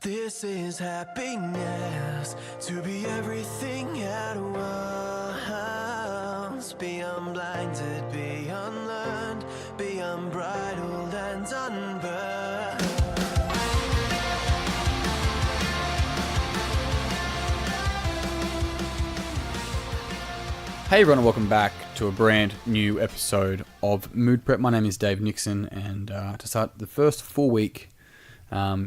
This is happiness, to be everything at once. Be unblinded, be unlearned, be unbridled and unburned. Hey everyone, and welcome back to a brand new episode of Mood Prep. My name is Dave Nixon, and to start the first full week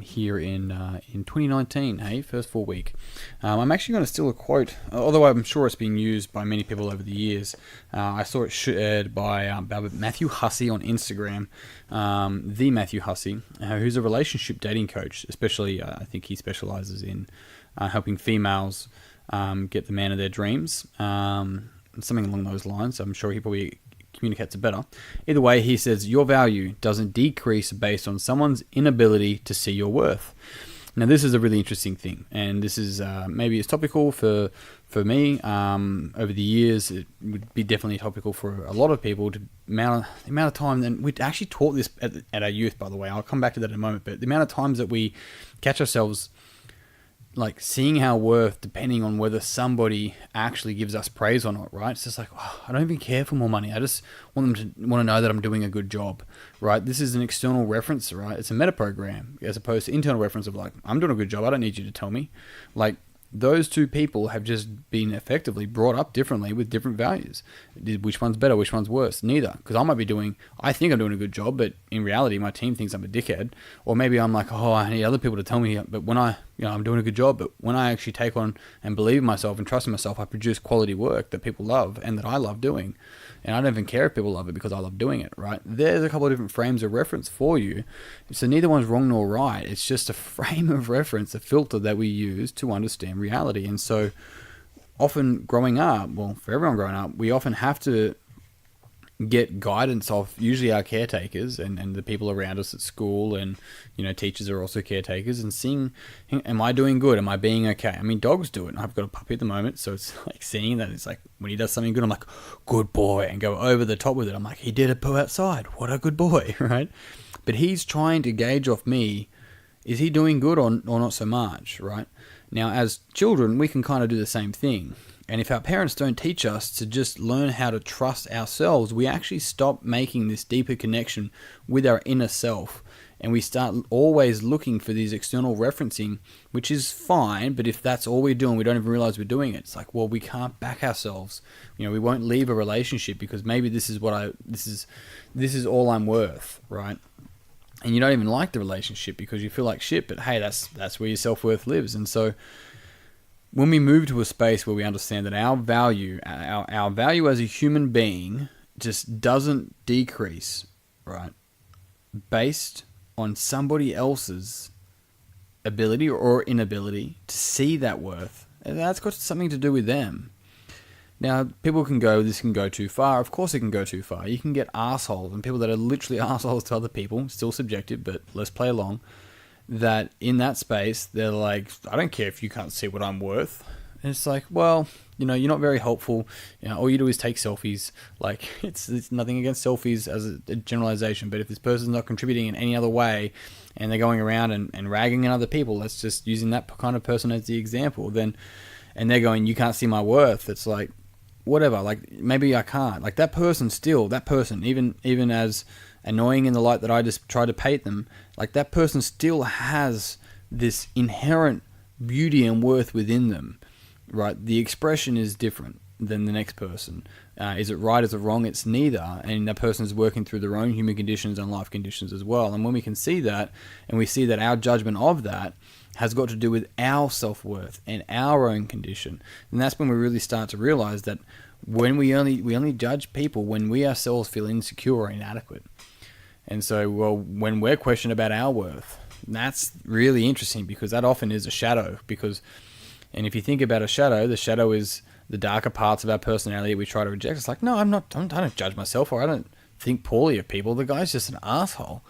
here in 2019, first full week, I'm actually going to steal a quote, although I'm sure it's been used by many people over the years. I saw it shared by Matthew Hussey on Instagram, the Matthew Hussey, who's a relationship dating coach. Especially, I think he specializes in helping females get the man of their dreams. Something along those lines. I'm sure he probably communicates it better. Either way, he says, your value doesn't decrease based on someone's inability to see your worth. Now, this is a really interesting thing, and this is maybe it's topical for me. Over the years, it would be definitely topical for a lot of people. The amount of time, and we actually taught this at our youth, by the way. I'll come back to that in a moment, but the amount of times that we catch ourselves like seeing our worth depending on whether somebody actually gives us praise or not, right? It's just like, oh, I don't even care for more money. I just want them to know that I'm doing a good job, right? This is an external reference, right? It's a meta program as opposed to internal reference of like, I'm doing a good job. I don't need you to tell me. Like, those two people have just been effectively brought up differently with different values. Which one's better? Which one's worse? Neither. Because I think I'm doing a good job, but in reality, my team thinks I'm a dickhead. Or maybe I'm like, oh, I need other people to tell me, but when I'm doing a good job, but when I actually take on and believe in myself and trust in myself, I produce quality work that people love and that I love doing. And I don't even care if people love it because I love doing it, right? There's a couple of different frames of reference for you. So neither one's wrong nor right. It's just a frame of reference, a filter that we use to understand reality. And so often growing up, well, for everyone growing up, we often have to get guidance of usually our caretakers and the people around us at school, and teachers are also caretakers, and seeing, am I doing good? Am I being okay? I mean, dogs do it, and I've got a puppy at the moment, so it's like seeing that. It's like when he does something good, I'm like, good boy, and go over the top with it. I'm like, he did a poo outside, what a good boy, right? But he's trying to gauge off me, is he doing good or not so much, right? Now, as children, we can kind of do the same thing. And if our parents don't teach us to just learn how to trust ourselves, we actually stop making this deeper connection with our inner self. And we start always looking for these external referencing, which is fine. But if that's all we're doing, we don't even realize we're doing it. It's like, well, we can't back ourselves. We won't leave a relationship because maybe this is all I'm worth, right? And you don't even like the relationship because you feel like shit. But hey, that's where your self-worth lives. And so when we move to a space where we understand that our value as a human being just doesn't decrease, right, based on somebody else's ability or inability to see that worth, that's got something to do with them. Now, people can go, this can go too far. Of course it can go too far. You can get assholes, and people that are literally assholes to other people, still subjective, but let's play along, that in that space, they're like, I don't care if you can't see what I'm worth. And it's like, well, you're not very helpful. All you do is take selfies. Like, it's nothing against selfies as a generalization, but if this person's not contributing in any other way and they're going around and ragging on other people, let's just using that kind of person as the example, then, and they're going, you can't see my worth. It's like, whatever, like maybe I can't. Like that person, even as annoying in the light that I just try to paint them, like that person still has this inherent beauty and worth within them, right? The expression is different than the next person. Is it right? Is it wrong? It's neither. And that person is working through their own human conditions and life conditions as well. And when we can see that, and we see that our judgment of that has got to do with our self-worth and our own condition, and that's when we really start to realize that when we only judge people when we ourselves feel insecure or inadequate. And so, well, when we're questioned about our worth, that's really interesting because that often is a shadow. And if you think about a shadow, the shadow is the darker parts of our personality we try to reject. It's like, no, I don't judge myself, or I don't think poorly of people. The guy's just an asshole.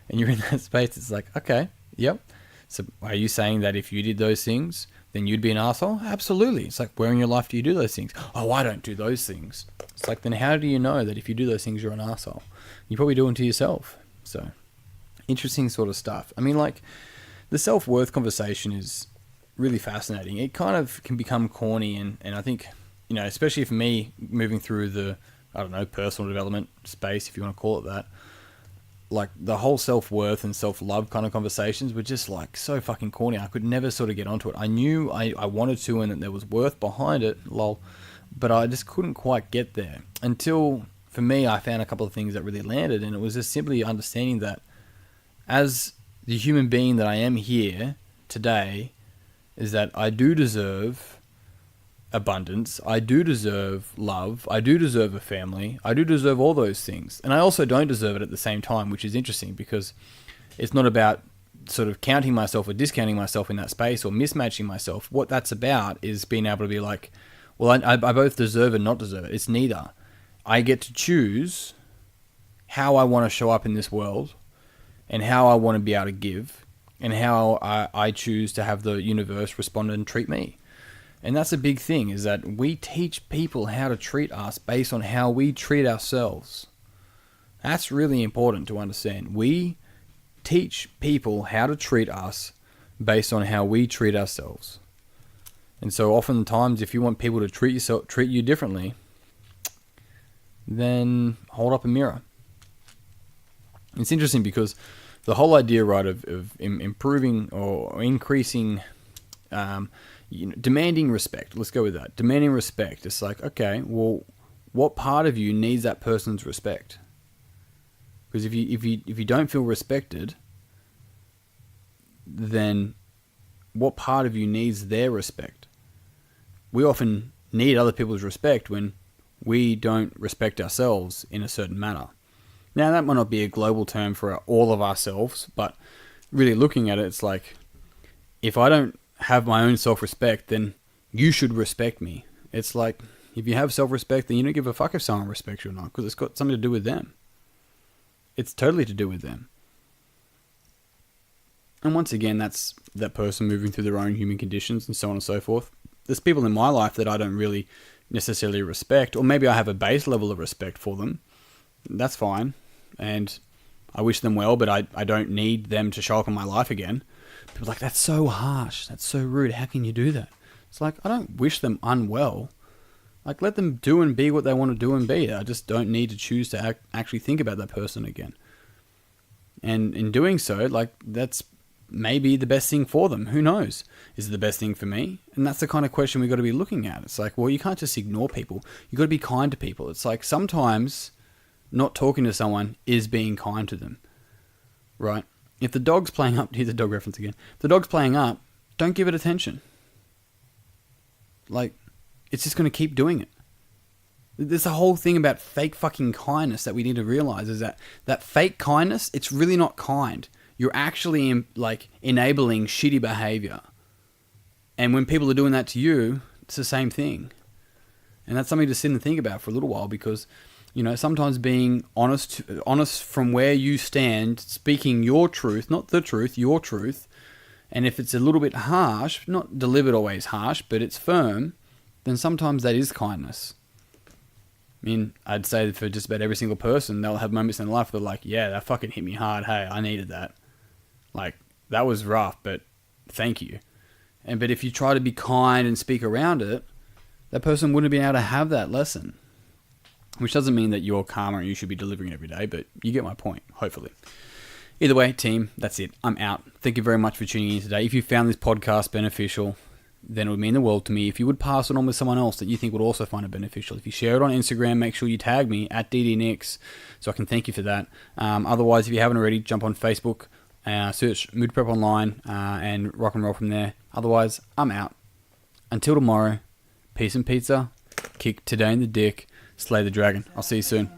And you're in that space. It's like, okay, yep. So are you saying that if you did those things, then you'd be an asshole? Absolutely. It's like, where in your life do you do those things? Oh, I don't do those things. It's like, then how do you know that if you do those things, you're an asshole? You probably do them to yourself. So interesting sort of stuff. I mean, like, the self-worth conversation is really fascinating. It kind of can become corny, and I think, especially for me, moving through the, I don't know, personal development space, if you want to call it that, like the whole self-worth and self-love kind of conversations were just like so fucking corny. I could never sort of get onto it. I knew I wanted to, and that there was worth behind it, lol, but I just couldn't quite get there until, for me, I found a couple of things that really landed, and it was just simply understanding that as the human being that I am here today, is that I do deserve abundance, I do deserve love, I do deserve a family, I do deserve all those things. And I also don't deserve it at the same time, which is interesting because it's not about sort of counting myself or discounting myself in that space or mismatching myself. What that's about is being able to be like, well, I both deserve and not deserve it. It's neither. I get to choose how I want to show up in this world and how I want to be able to give and how I choose to have the universe respond and treat me. And that's a big thing, is that we teach people how to treat us based on how we treat ourselves. That's really important to understand. We teach people how to treat us based on how we treat ourselves. And so oftentimes, if you want people to treat you differently, then hold up a mirror. It's interesting because the whole idea, right, of improving or increasing, demanding respect. Let's go with that. Demanding respect. It's like, okay, well, what part of you needs that person's respect? Because if you don't feel respected, then what part of you needs their respect? We often need other people's respect when we don't respect ourselves in a certain manner. Now, that might not be a global term for all of ourselves, but really looking at it, it's like, if I don't have my own self-respect, then you should respect me. It's like, if you have self-respect, then you don't give a fuck if someone respects you or not, because it's got something to do with them. It's totally to do with them. And once again, that's that person moving through their own human conditions and so on and so forth. There's people in my life that I don't really necessarily respect, or maybe I have a base level of respect for them. That's fine. And I wish them well, but I don't need them to show up in my life again. People are like, that's so harsh. That's so rude. How can you do that? It's like, I don't wish them unwell. Like, let them do and be what they want to do and be. I just don't need to choose to actually think about that person again. And in doing so, like, that's maybe the best thing for them. Who knows? Is it the best thing for me? And that's the kind of question we've got to be looking at. It's like, well, you can't just ignore people. You've got to be kind to people. It's like, sometimes not talking to someone is being kind to them, right? If the dog's playing up, here's the dog reference again. If the dog's playing up, don't give it attention. Like, it's just going to keep doing it. There's a whole thing about fake fucking kindness that we need to realize, is that fake kindness, it's really not kind. You're actually like enabling shitty behavior. And when people are doing that to you, it's the same thing. And that's something to sit and think about for a little while, because, sometimes being honest from where you stand, speaking your truth, not the truth, your truth. And if it's a little bit harsh, not delivered always harsh, but it's firm, then sometimes that is kindness. I mean, I'd say for just about every single person, they'll have moments in their life where they're like, yeah, that fucking hit me hard. Hey, I needed that. Like, that was rough, but thank you. But if you try to be kind and speak around it, that person wouldn't be able to have that lesson. Which doesn't mean that you're karma and you should be delivering every day, but you get my point, hopefully. Either way, team, that's it. I'm out. Thank you very much for tuning in today. If you found this podcast beneficial, then it would mean the world to me if you would pass it on with someone else that you think would also find it beneficial. If you share it on Instagram, make sure you tag me at DDNix so I can thank you for that. Otherwise, if you haven't already, jump on Facebook, search Mood Prep Online, and rock and roll from there. Otherwise, I'm out. Until tomorrow, peace and pizza, kick today in the dick, slay the dragon. I'll see you soon.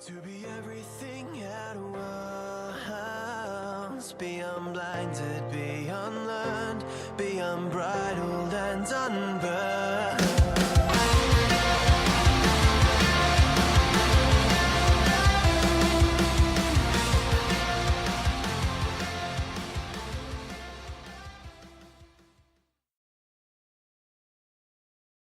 To be everything at once, be unblinded, be unlearned, be unbridled and unburned.